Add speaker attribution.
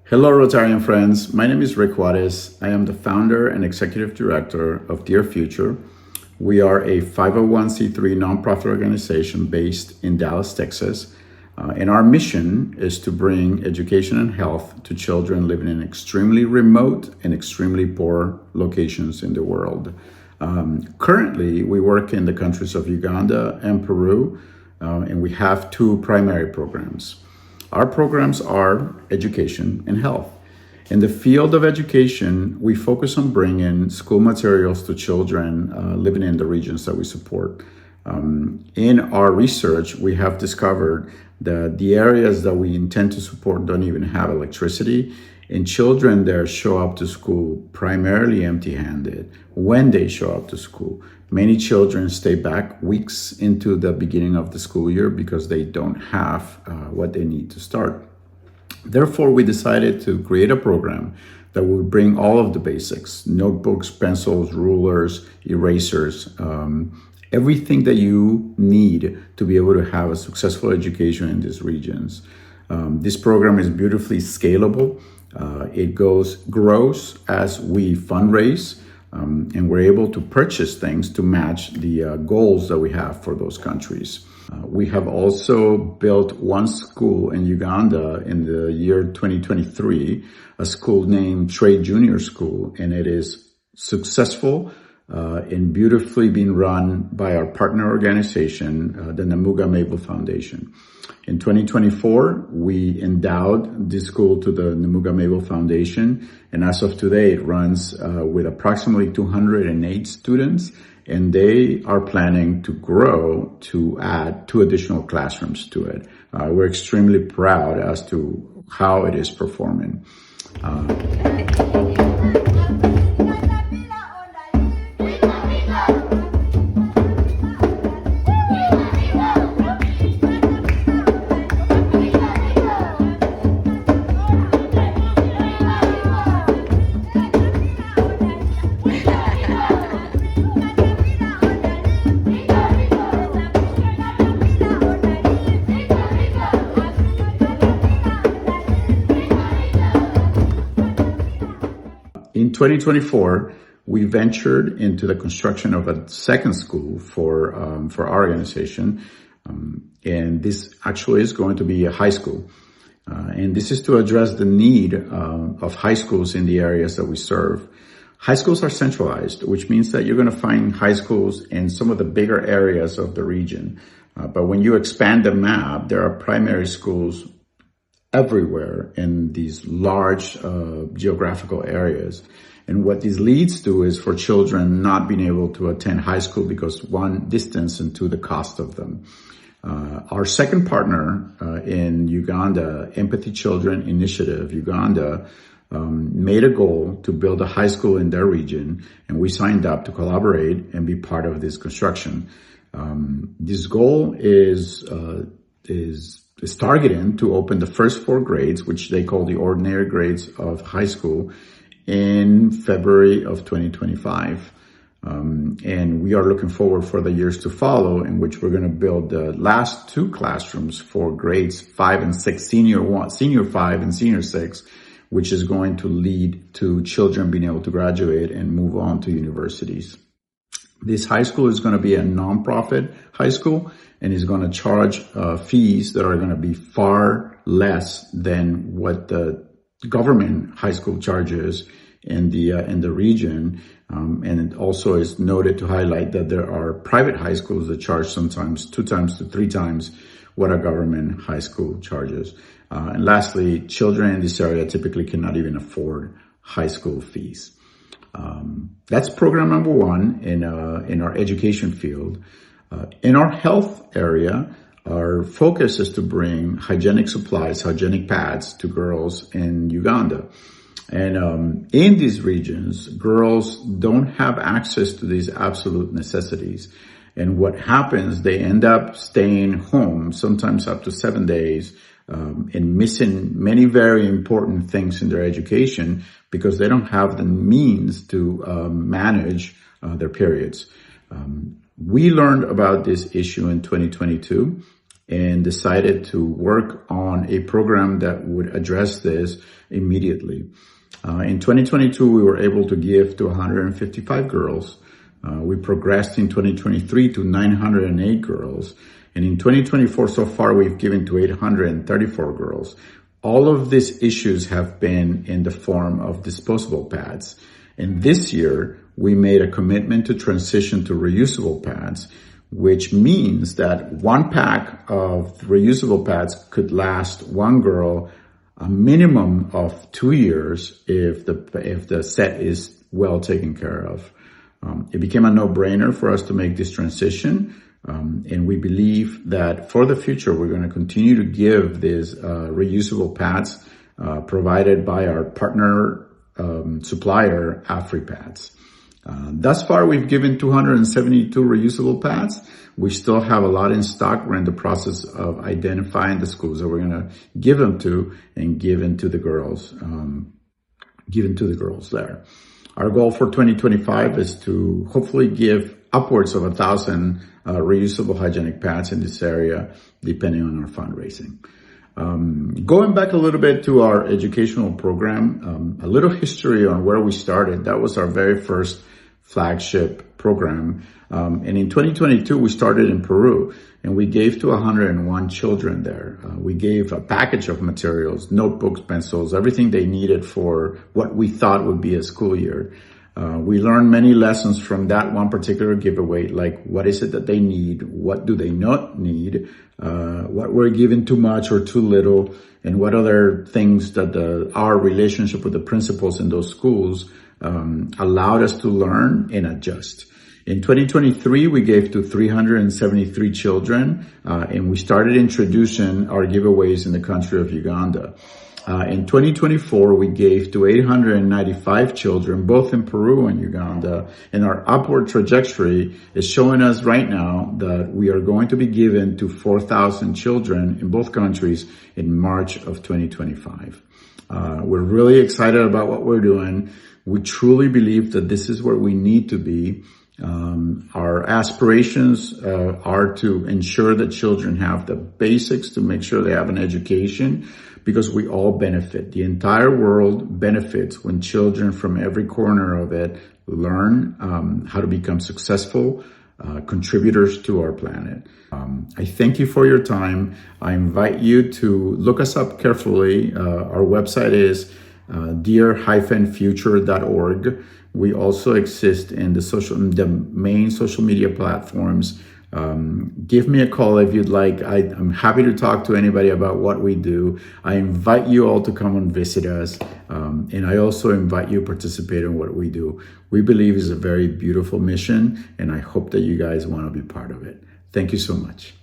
Speaker 1: Hello, Rotarian friends. My name is Rick Juarez. I am the founder and executive director of Dear Future. We are a 501c3 nonprofit organization based in Dallas, Texas. And our mission is to bring education and health to children living in extremely remote and extremely poor locations in the world. Currently, we work in the countries of Uganda and Peru, and we have two primary programs. Our programs are education and health. In the field of education, we focus on bringing school materials to children living in the regions that we support. In our research, we have discovered that the areas that we intend to support don't even have electricity, and children there show up to school primarily empty-handed. When they show up to school, many children stay back weeks into the beginning of the school year because they don't have what they need to start. Therefore, we decided to create a program that would bring all of the basics: notebooks, pencils, rulers, erasers, everything that you need to be able to have a successful education in these regions. This program is beautifully scalable. It grows as we fundraise, and we're able to purchase things to match the goals that we have for those countries. We have also built one school in Uganda in the year 2023, a school named Trade Junior School, and it is successful and beautifully being run by our partner organization, the Namuga Mabel Foundation. In 2024, we endowed this school to the Namuga Mabel Foundation, and as of today, it runs with approximately 208 students, and they are planning to grow to add 2 additional classrooms to it. We're extremely proud as to how it is performing. In 2024, we ventured into the construction of a second school for our organization, and this actually is going to be a high school. And this is to address the need of high schools in the areas that we serve. High schools are centralized, which means that you're going to find high schools in some of the bigger areas of the region. But when you expand the map, there are primary schools everywhere in these large geographical areas. And what this leads to is for children not being able to attend high school because, one, distance, and two, the cost of them. Our second partner in Uganda, Empathy Children Initiative Uganda, made a goal to build a high school in their region, and we signed up to collaborate and be part of this construction. This goal is targeting to open the first 4 grades, which they call the ordinary grades of high school, in February of 2025. And we are looking forward for the years to follow, in which we're going to build the last 2 classrooms for grades 5 and 6, senior 5 and senior 6, which is going to lead to children being able to graduate and move on to universities. This high school is going to be a nonprofit high school, and is going to charge fees that are going to be far less than what the government high school charges in the region. And it also is noted to highlight that there are private high schools that charge sometimes 2 times to 3 times what a government high school charges. And lastly, children in this area typically cannot even afford high school fees. That's program number 1 in our education field. In our health area, our focus is to bring hygienic supplies, hygienic pads to girls in Uganda. And in these regions, girls don't have access to these absolute necessities. And what happens, they end up staying home, sometimes up to 7 days, and missing many very important things in their education because they don't have the means to manage their periods. We learned about this issue in 2022. and decided to work on a program that would address this immediately. In 2022, we were able to give to 155 girls. We progressed in 2023 to 908 girls. And in 2024, so far, we've given to 834 girls. All of these issues have been in the form of disposable pads. And this year, we made a commitment to transition to reusable pads, which means that one pack of reusable pads could last one girl a minimum of 2 years if the set is well taken care of. It became a no-brainer for us to make this transition. And we believe that for the future, we're going to continue to give these reusable pads provided by our partner supplier, AfriPads. Thus far, we've given 272 reusable pads. We still have a lot in stock. We're in the process of identifying the schools that we're going to give them to and given to the girls there. Our goal for 2025 is to hopefully give upwards of 1,000 reusable hygienic pads in this area, depending on our fundraising. Going back a little bit to our educational program, a little history on where we started. That was our very first flagship program. And in 2022, we started in Peru, and we gave to 101 children there. We gave a package of materials, notebooks, pencils, everything they needed for what we thought would be a school year. We learned many lessons from that one particular giveaway, like what is it that they need, what do they not need, what we're given too much or too little, and what other things that our relationship with the principals in those schools allowed us to learn and adjust. In 2023, we gave to 373 children, and we started introducing our giveaways in the country of Uganda. In 2024, we gave to 895 children, both in Peru and Uganda, and our upward trajectory is showing us right now that we are going to be given to 4,000 children in both countries in March of 2025. We're really excited about what we're doing. We truly believe that this is where we need to be. Our aspirations are to ensure that children have the basics to make sure they have an education, because we all benefit. The entire world benefits when children from every corner of it learn how to become successful contributors to our planet. I thank you for your time. I invite you to look us up carefully. Our website is dear-future.org. We also exist in the main social media platforms. Give me a call if you'd like. I'm happy to talk to anybody about what we do. I invite you all to come and visit us. And I also invite you to participate in what we do. We believe it's a very beautiful mission, and I hope that you guys want to be part of it. Thank you so much.